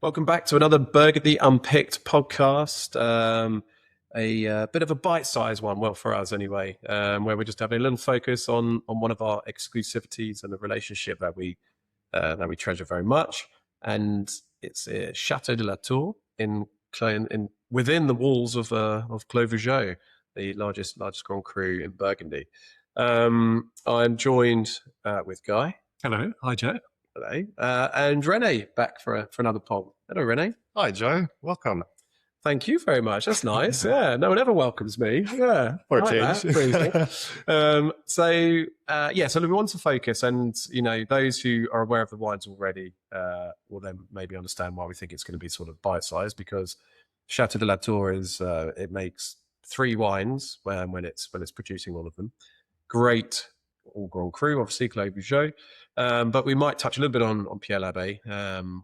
Welcome back to another Burgundy Unpicked podcast. A bit of a bite-sized one, well, for us anyway, where we're just having a little focus on one of our exclusivities and the relationship that we treasure very much, and it's Château de la Tour in within the walls of Clos de Vougeot, the largest Grand Cru in Burgundy. I'm joined with Guy. Hello. Hi, Joe. Hello. And René back for another pod. Hello, René. Hi, Joe. Welcome. Thank you very much. That's nice. Yeah, no one ever welcomes me. Yeah, For a like change. So we want to focus, and those who are aware of the wines already will then maybe understand why we think it's going to be sort of bite-sized, because Château de la Tour is it makes 3 wines when it's producing all of them. Great, all Grand Cru, obviously, Clos de Vougeot. But we might touch a little bit on Pierre Labet,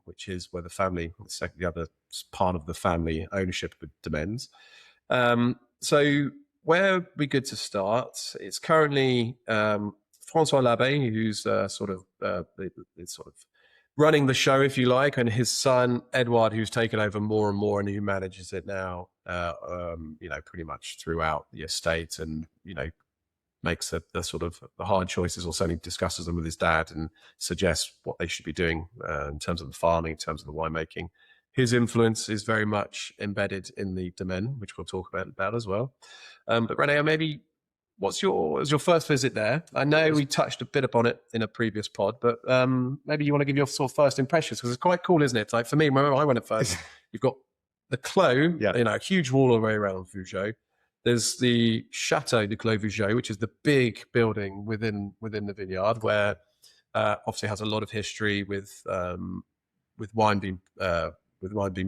which is where the other part of the family ownership of domains. So where we good to start? It's currently François Labet, who's sort of running the show, if you like, and his son Édouard, who's taken over more and more, and who manages it now. Pretty much throughout the estate, and makes the sort of the hard choices, or certainly discusses them with his dad and suggests what they should be doing in terms of the farming, in terms of the winemaking. His influence is very much embedded in the domaine, which we'll talk about as well. But René, maybe was your first visit there? I know we touched a bit upon it in a previous pod, but maybe you want to give your sort of first impressions, because it's quite cool, isn't it? Like for me, when I went at first, you've got the Clos, a huge wall all the way around Vougeot. There's the Château de Clos de Vougeot, which is the big building within the vineyard, where obviously has a lot of history with wine being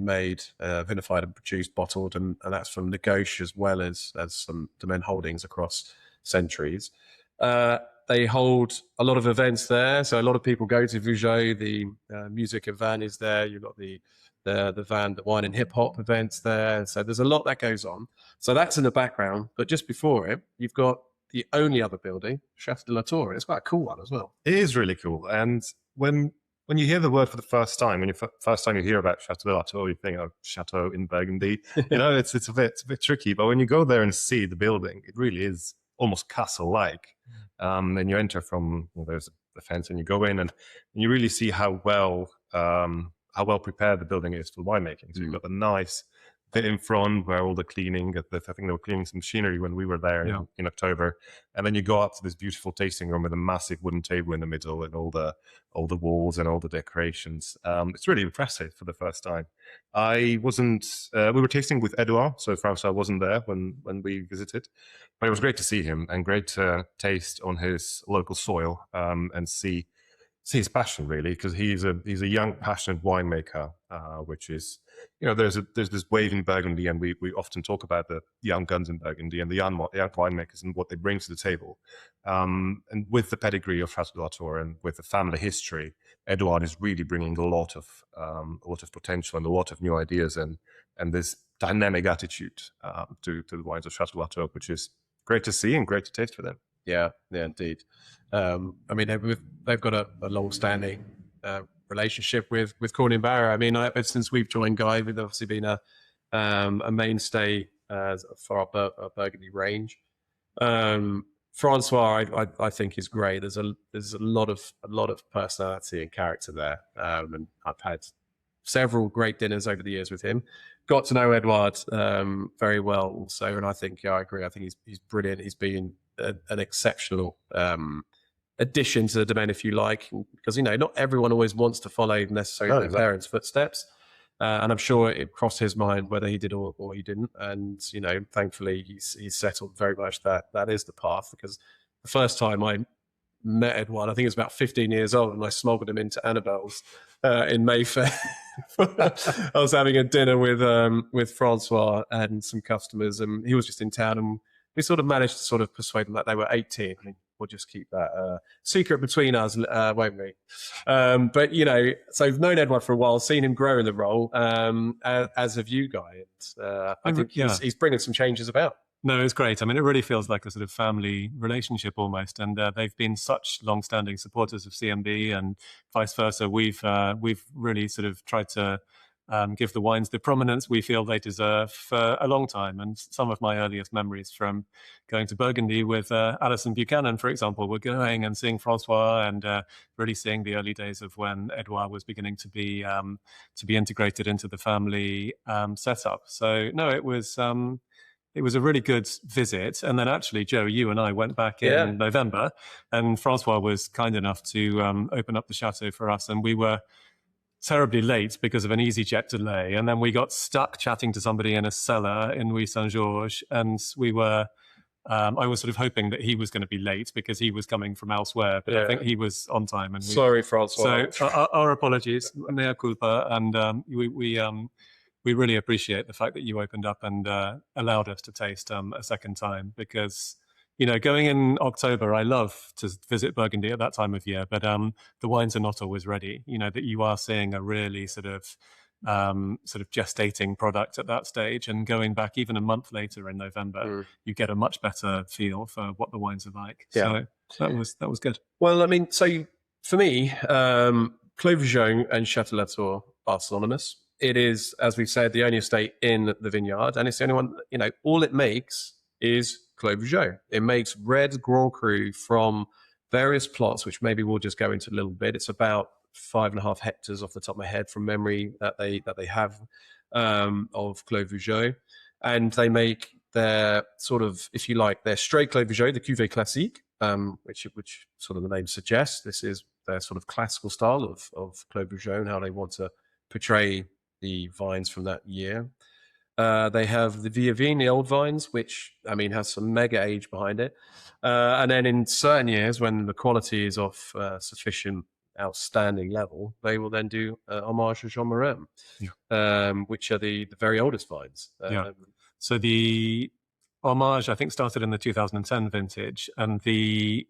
made, vinified and produced, bottled, and that's from Negociant as well as some domain holdings across centuries. They hold a lot of events there, so a lot of people go to Vougeot. The music van is there. You've got the wine and hip hop events there. So there's a lot that goes on. So that's in the background. But just before it, you've got the only other building, Château de la Tour. It's quite a cool one as well. It is really cool. And when you hear the word for the first time, first time you hear about Château de la Tour, you think of Château in Burgundy. It's a bit tricky. But when you go there and see the building, it really is almost castle-like. And you enter from, there's a fence, and you go in, and you really see how well prepared the building is for winemaking. So you've got the nice bit in front where all the cleaning, I think they were cleaning some machinery when we were there in October. And then you go up to this beautiful tasting room with a massive wooden table in the middle, and all the walls and all the decorations. It's really impressive for the first time. We were tasting with Édouard, so François wasn't there when we visited, but it was great to see him, and great to taste on his local soil, and see his passion, really, because he's a young, passionate winemaker, which is, there's this wave in Burgundy, and we often talk about the young guns in Burgundy and the young winemakers and what they bring to the table. And with the pedigree of Château de la Tour and with the family history, Édouard is really bringing a lot of potential and a lot of new ideas and this dynamic attitude to the wines of Château de la Tour, which is great to see and great to taste for them. Yeah, indeed. They've got a long-standing relationship with Cornyn Barrow. I mean, since we've joined Guy, we've obviously been a mainstay for our Burgundy range. Francois, I think, is great. There's a lot of personality and character there, and I've had several great dinners over the years with him. Got to know Édouard very well also, and I think I agree. I think he's brilliant. He's been an exceptional addition to the domain, if you like, because not everyone always wants to follow necessarily their parents' footsteps, and I'm sure it crossed his mind whether he did or he didn't. And thankfully he's settled very much that is the path, because the first time I met Édouard, I think it was about 15 years old, and I smuggled him into Annabelle's in Mayfair. I was having a dinner with Francois and some customers, and he was just in town, and we sort of managed to sort of persuade them that they were 18. I mean, we'll just keep that secret between us, won't we? But so I've known Édouard for a while, seen him grow in the role, as have you, Guy. And I think he's bringing some changes about. No, it's great. I mean, it really feels like a sort of family relationship almost, and they've been such long-standing supporters of CMB, and vice versa. We've really sort of tried to give the wines the prominence we feel they deserve for a long time. And some of my earliest memories from going to Burgundy with Alison Buchanan, for example, were going and seeing François and really seeing the early days of when Édouard was beginning to be integrated into the family setup. So no, it was a really good visit. And then actually, Joe, you and I went back in November, and François was kind enough to open up the chateau for us. And we were terribly late because of an EasyJet delay. And then we got stuck chatting to somebody in a cellar in Rue Saint-Georges. And we were, I was sort of hoping that he was going to be late because he was coming from elsewhere. But I think he was on time. And Sorry, François. So our apologies, mea culpa. And we really appreciate the fact that you opened up and allowed us to taste a second time, because, you know, going in October, I love to visit Burgundy at that time of year, but the wines are not always ready. You know, that you are seeing a really sort of gestating product at that stage, and going back even a month later in November, you get a much better feel for what the wines are like. Yeah. So that was good. Well, I mean, so for me, Clos de Vougeot and Château Latour are synonymous. It is, as we've said, the only estate in the vineyard, and it's the only one, you know, all it makes is Clos de Vougeot. It makes red Grand Cru from various plots, which maybe we'll just go into a little bit. It's about 5.5 hectares off the top of my head from memory that they have of Clos de Vougeot. And they make their sort of, if you like, their straight Clos de Vougeot, the Cuvée Classique, which sort of the name suggests. This is their sort of classical style of Clos de Vougeot and how they want to portray the vines from that year. They have the Via Vigne, the old vines, which, I mean, has some mega age behind it. And then in certain years, when the quality is of sufficient outstanding level, they will then do homage to Jean Morin, which are the very oldest vines. So the homage, I think, started in the 2010 vintage, and the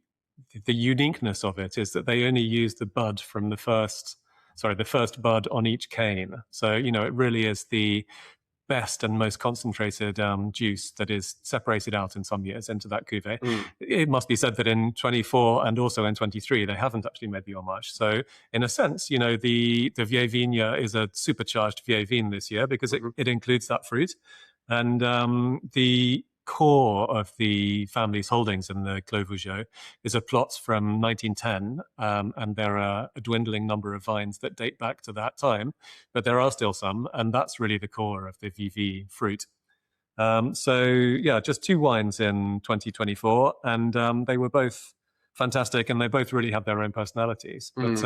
uniqueness of it is that they only use the bud from the first bud on each cane. So, you know, it really is the best and most concentrated juice that is separated out in some years into that cuvée. It must be said that in 24 and also in 23, they haven't actually made the homage. So in a sense, you know, the Vieille Vigne is a supercharged Vieille Vigne this year because it includes that fruit. And the core of the family's holdings in the Clos de Vougeot is a plot from 1910, and there are a dwindling number of vines that date back to that time, but there are still some, and that's really the core of the VV fruit. So yeah, just 2 wines in 2024, and they were both fantastic, and they both really have their own personalities. But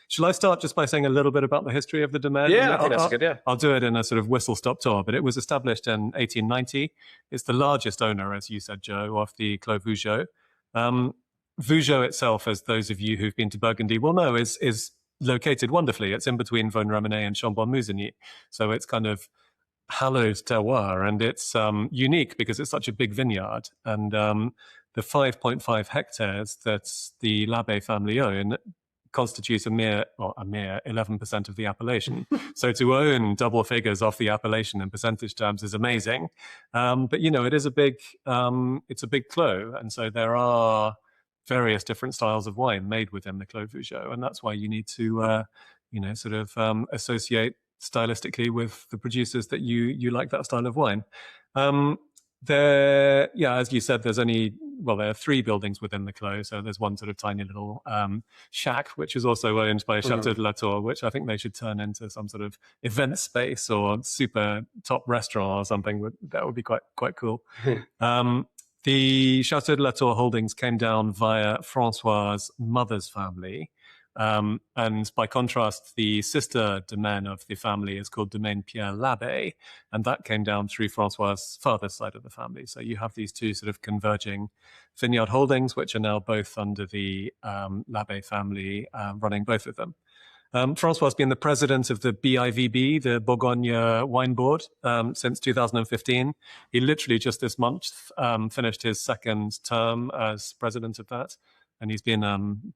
shall I start just by saying a little bit about the history of the domaine? Yeah, I think that's good, yeah. I'll do it in a sort of whistle-stop tour, but it was established in 1890. It's the largest owner, as you said, Joe, of the Clos de Vougeot. Vougeot itself, as those of you who've been to Burgundy will know, is located wonderfully. It's in between Vosne-Ramenais and Chambon-Musigny. So it's kind of hallowed terroir, and it's unique because it's such a big vineyard. And the 5.5 hectares that the Labet family own constitutes a mere 11% of the appellation. So to own double figures off the appellation in percentage terms is amazing. But, you know, it is it's a big clos. And so there are various different styles of wine made within the Clos de Vougeot. And that's why you need to, associate stylistically with the producers that you like that style of wine. As you said, there are 3 buildings within the Clos. So there's one sort of tiny little shack, which is also owned by Château de Latour, which I think they should turn into some sort of event space or super top restaurant or something. That would be quite cool. The Château de Latour holdings came down via François' mother's family. And by contrast, the sister domaine of the family is called Domaine Pierre Labet, and that came down through François' father's side of the family. So you have these 2 sort of converging vineyard holdings, which are now both under the Labet family, running both of them. François has been the president of the BIVB, the Bourgogne Wine Board, since 2015. He literally just this month finished his 2nd term as president of that. And he's been,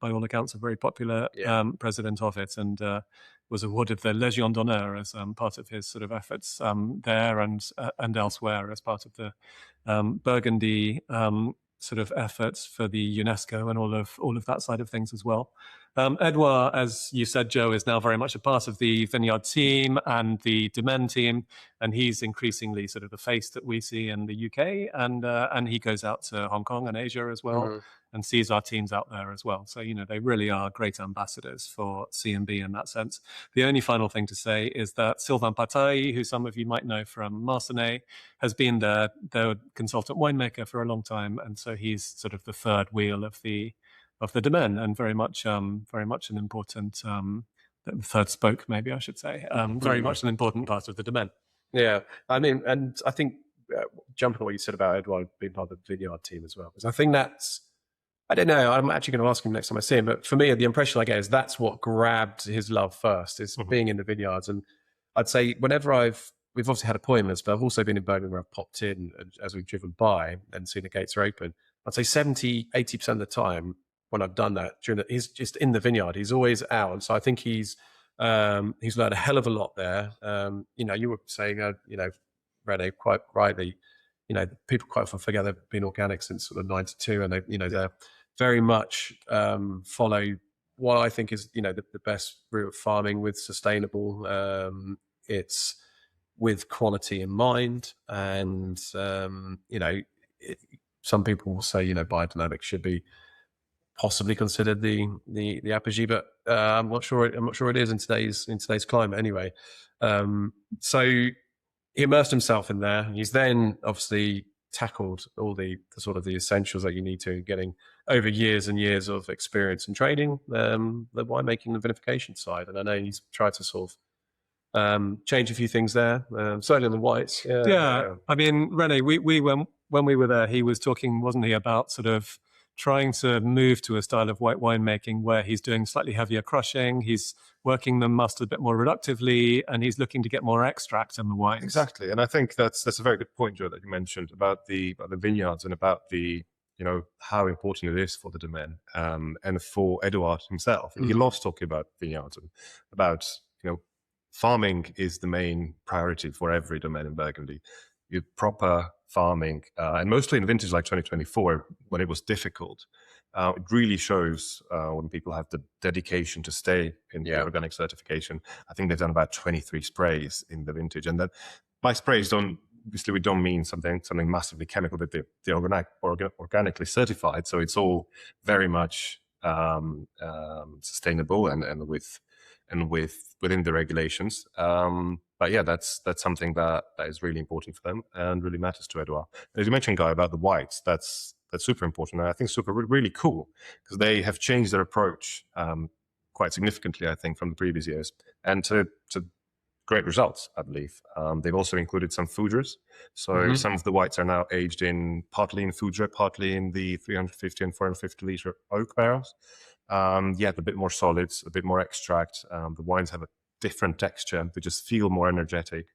by all accounts, a very popular president of it, and was awarded the Légion d'honneur as part of his sort of efforts there and elsewhere as part of the Burgundy sort of efforts for the UNESCO and all of that side of things as well. Édouard, as you said, Joe, is now very much a part of the vineyard team and the domaine team, and he's increasingly sort of the face that we see in the UK, and he goes out to Hong Kong and Asia as well, and sees our teams out there as well. So, they really are great ambassadors for C&B in that sense. The only final thing to say is that Sylvain Pataille, who some of you might know from Marcenay, has been their consultant winemaker for a long time, and so he's sort of the third wheel of the domain, and very much an important third spoke, maybe I should say, very much an important part of the domain. Yeah, I mean, and I think jumping on what you said about Édouard being part of the vineyard team as well, because I think I don't know, I'm actually going to ask him next time I see him, but for me, the impression I get is that's what grabbed his love first, is being in the vineyards. And I'd say whenever we've obviously had appointments, but I've also been in Burgundy where I've popped in as we've driven by and seen the gates are open. I'd say 70-80% of the time when I've done that, he's just in the vineyard. He's always out. And so I think he's learned a hell of a lot there. You were saying, René, quite rightly, people quite often forget they've been organic since sort of 92, and they're very much follow what I think is, the best route of farming with sustainable. It's with quality in mind, and some people will say, biodynamic should be possibly considered the apogee, but I'm not sure it is in today's climate anyway. So he immersed himself in there. He's then obviously tackled all the sort of the essentials that you need to, getting over years and years of experience and training, the winemaking and vinification side. And I know he's tried to sort of change a few things there, certainly on the whites. Yeah. I mean, René, we when we were there, he was talking, wasn't he, about sort of trying to move to a style of white winemaking where he's doing slightly heavier crushing, he's working the must a bit more reductively, and he's looking to get more extract in the wines. Exactly, and I think that's a very good point, Joe, that you mentioned about the vineyards and about the how important it is for the domain, and for Édouard himself. And he loves talking about vineyards and about farming is the main priority for every domain in Burgundy. Proper farming, and mostly in vintage like 2024, when it was difficult, it really shows when people have the dedication to stay in the organic certification. I think they've done about 23 sprays in the vintage, and that by sprays obviously we don't mean something massively chemical, but they're organically certified, so it's all very much sustainable and within the regulations. But yeah, that's something that is really important for them and really matters to Édouard. As you mentioned, Guy, about the whites, that's super important, and I think super really cool, because they have changed their approach quite significantly, I think, from the previous years, and to great results, I believe. They've also included some fougères, so some of the whites are now aged partly in fougère, partly in the 350 and 450 liter oak barrels. A bit more solids, a bit more extract. The wines have a different texture; they just feel more energetic.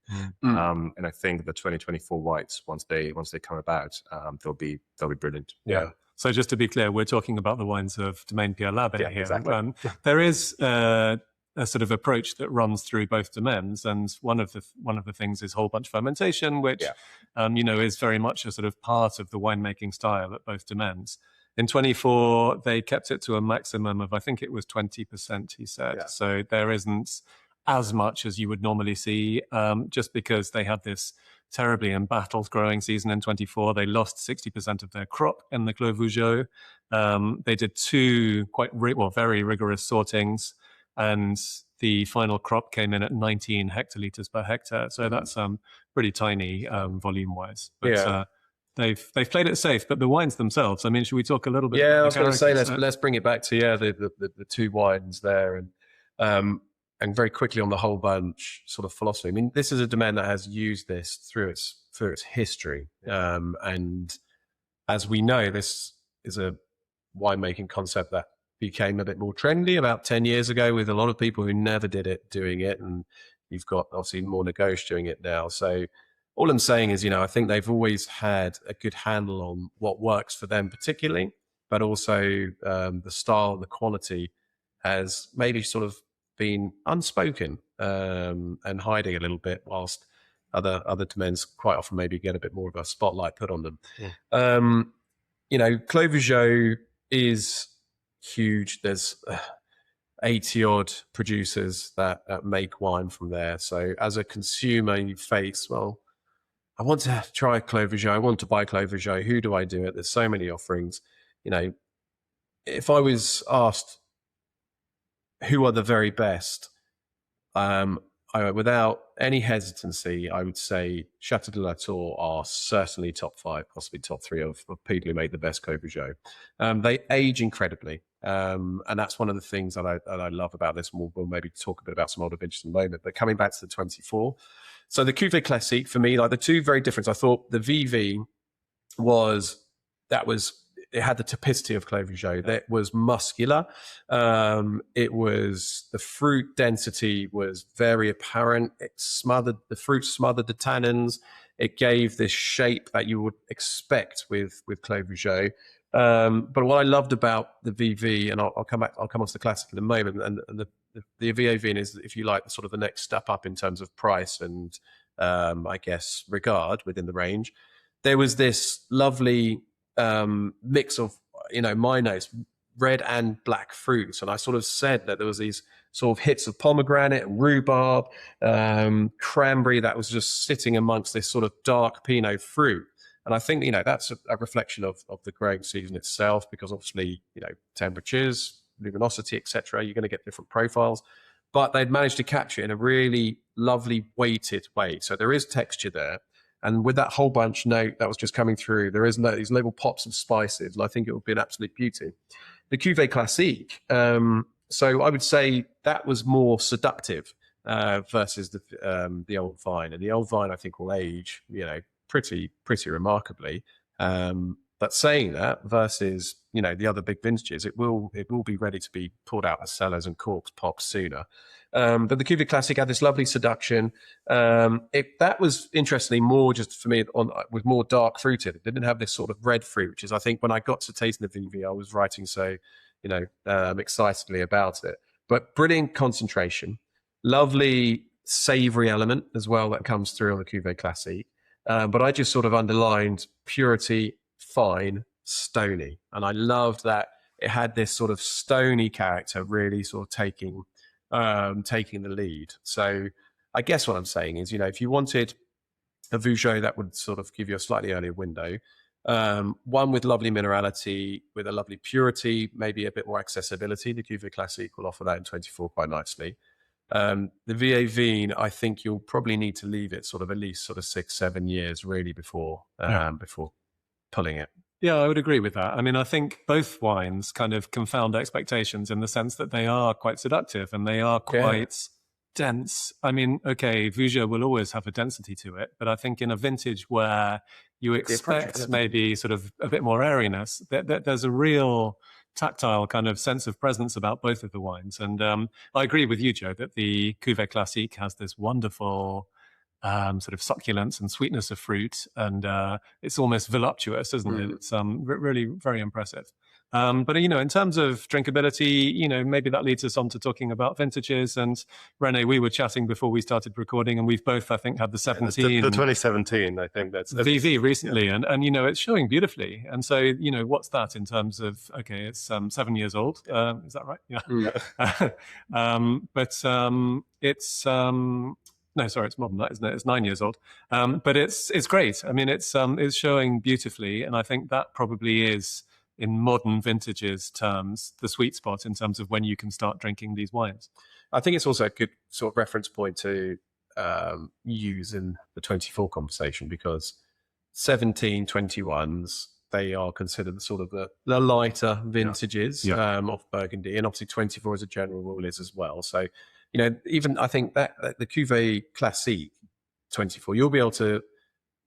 And I think the 2024 whites, once they come about, they'll be brilliant. Yeah. So just to be clear, we're talking about the wines of Domaine Pierre Labet here. Exactly. There is a sort of approach that runs through both domains, and one of the things is whole bunch fermentation, which is very much a sort of part of the winemaking style at both domains. In 24, they kept it to a maximum of, I think it was 20%, he said. Yeah. So there isn't as much as you would normally see, just because they had this terribly embattled growing season in 24. They lost 60% of their crop in the Clos de Vougeot. They did two very rigorous sortings, and the final crop came in at 19 hectoliters per hectare. So that's pretty tiny volume-wise. But, They've played it safe, but the wines themselves, I mean, should we talk a little bit? Yeah, I was going to say, let's bring it back to the two wines there, and very quickly on the whole bunch sort of philosophy. I mean, this is a domain that has used this through its history, and as we know, this is a winemaking concept that became a bit more trendy about 10 years ago, with a lot of people who never did it doing it, and you've got obviously more Negauche doing it now. So all I'm saying is, I think they've always had a good handle on what works for them particularly, but also the style, the quality has maybe sort of been unspoken and hiding a little bit, whilst other domains quite often maybe get a bit more of a spotlight put on them. Clos de Vougeot is huge. There's 80 odd producers that make wine from there. So as a consumer, you face, well, I want to try Clos de Vougeot. I want to buy Clos de Vougeot. Who do I do it? There's so many offerings. You know, if I was asked who are the very best, without any hesitancy, I would say Château de la Tour are certainly top 5, possibly top 3 of people who make the best Clos de Vougeot. They age incredibly. And that's one of the things that I love about this. We'll maybe talk a bit about some older vintages in a moment. But coming back to the 24, so the Cuvée Classique for me, like the two very different. I thought the VV it had the typicity of Clos de Vougeot. That was muscular. It was, the fruit density was very apparent. The fruit smothered the tannins. It gave this shape that you would expect with Clos de Vougeot. But what I loved about the VV, and I'll come on to the Classic in a moment, and the VAV is, if you like, sort of the next step up in terms of price and I guess regard within the range. There was this lovely mix of, my notes, red and black fruits, and I sort of said that there was these sort of hits of pomegranate and rhubarb, cranberry that was just sitting amongst this sort of dark Pinot fruit. And I think, that's a reflection of the growing season itself, because obviously, temperatures, luminosity, etc., you're going to get different profiles. But they'd managed to capture it in a really lovely weighted way. So there is texture there. And with that whole bunch note that was just coming through, there is these little pops of spices. And I think it would be an absolute beauty. The Cuvée Classique, so I would say that was more seductive versus the old vine. And the old vine, I think, will age, pretty remarkably. But saying that, versus the other big vintages, it will be ready to be pulled out of cellars and corks popped sooner. But the Cuvée Classique had this lovely seduction. That was interestingly more, just for me, was more dark fruited. It didn't have this sort of red fruit, which is, I think, when I got to tasting the VV, I was writing so excitedly about it. But brilliant concentration, lovely savoury element as well that comes through on the Cuvée Classique. But I just sort of underlined purity, fine, stony. And I loved that it had this sort of stony character really sort of taking the lead. So I guess what I'm saying is, if you wanted a Vougeot that would sort of give you a slightly earlier window, one with lovely minerality, with a lovely purity, maybe a bit more accessibility, the Cuvée Classique will offer that in 24 quite nicely. The VAV, I think you'll probably need to leave it sort of at least sort of 6-7 years really before pulling it. Yeah, I would agree with that. I mean, I think both wines kind of confound expectations in the sense that they are quite seductive and they are quite dense. I mean, okay, Vougeot will always have a density to it, but I think in a vintage where you expect maybe sort of a bit more airiness, there's a real tactile kind of sense of presence about both of the wines. And I agree with you, Joe, that the Cuvée Classique has this wonderful sort of succulence and sweetness of fruit, and it's almost voluptuous, isn't it? It's really very impressive. But in terms of drinkability, maybe that leads us on to talking about vintages. And René, we were chatting before we started recording, and we've both, I think, had the 17, the 2017. I think that's VV recently, and it's showing beautifully. And so what's that in terms of? Okay, it's 7 years old. Is that right? Yeah. It's no, sorry, it's more than that, isn't it? It's 9 years old. But it's great. I mean, it's showing beautifully, and I think that probably is, in modern vintages terms, the sweet spot in terms of when you can start drinking these wines. I think it's also a good sort of reference point to use in the 24 conversation, because 17, 21s, they are considered sort of the lighter vintages of Burgundy, and obviously 24 as a general rule is as well. So, even I think that the Cuvée Classique 24, you'll be able to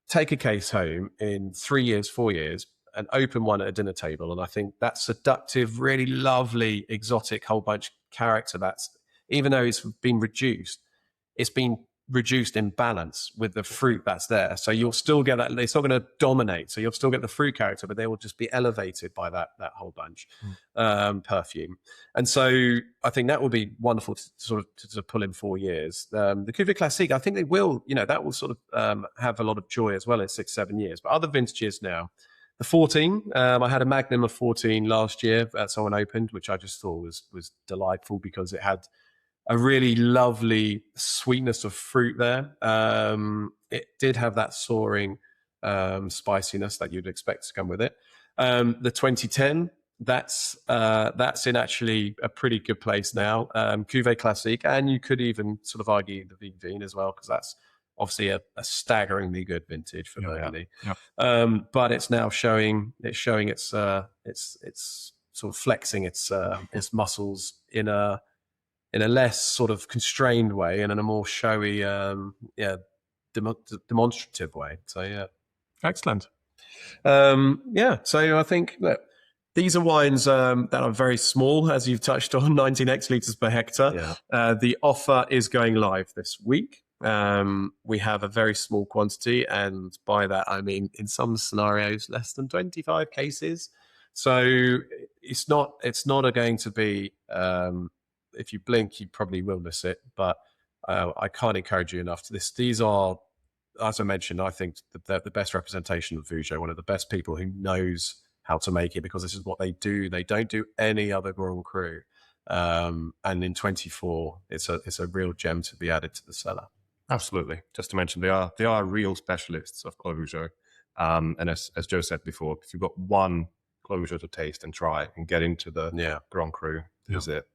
take a case home in 3 years, 4 years, and open one at a dinner table. And I think that seductive, really lovely, exotic whole bunch character, that's, even though it's been reduced in balance with the fruit that's there. So you'll still get that, it's not going to dominate. So you'll still get the fruit character, but they will just be elevated by that whole bunch perfume. And so I think that will be wonderful to sort of to pull in 4 years. The Cuvée Classique, I think they will, that will sort of have a lot of joy as well in 6-7 years. But other vintages now, The 14, I had a Magnum of 14 last year that someone opened, which I just thought was delightful because it had a really lovely sweetness of fruit there. It did have that soaring spiciness that you'd expect to come with it. The 2010, that's in actually a pretty good place now. Cuvée Classique, and you could even sort of argue the Vigvin as well, because that's obviously a staggeringly good vintage for Burgundy. Yeah. But it's now showing its sort of flexing its muscles in a less sort of constrained way and in a more showy, demonstrative way. So yeah, Excellent. So I think that these are wines that are very small, as you've touched on, 19 hectolitres per hectare. Yeah. The offer is going live this week. We have a very small quantity, and by that I mean in some scenarios less than 25 cases. So it's not going to be, if you blink you probably will miss it, but I can't encourage you enough to this. These are, as I mentioned, I think they're the best representation of Vougeot, one of the best people who knows how to make it, because this is what they do. They don't do any other Grand Cru. And in 24, it's a real gem to be added to the cellar. Absolutely. Just to mention, they are real specialists of Clos de Vougeot. And as Joe said before, if you've got one Clos de Vougeot to taste and try and get into the Grand Cru, is it.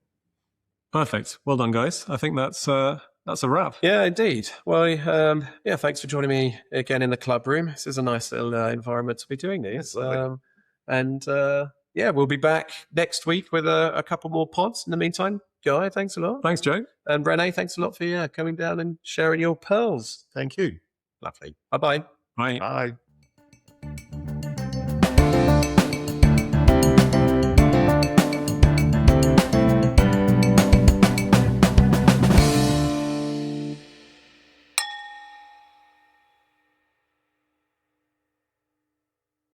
Perfect. Well done, guys. I think that's a wrap. Yeah, indeed. Well, thanks for joining me again in the club room. This is a nice little environment to be doing these. We'll be back next week with a couple more pods. In the meantime, Guy, thanks a lot. Thanks, Joe. And René, thanks a lot for coming down and sharing your pearls. Thank you. Lovely. Bye-bye. Bye. Bye.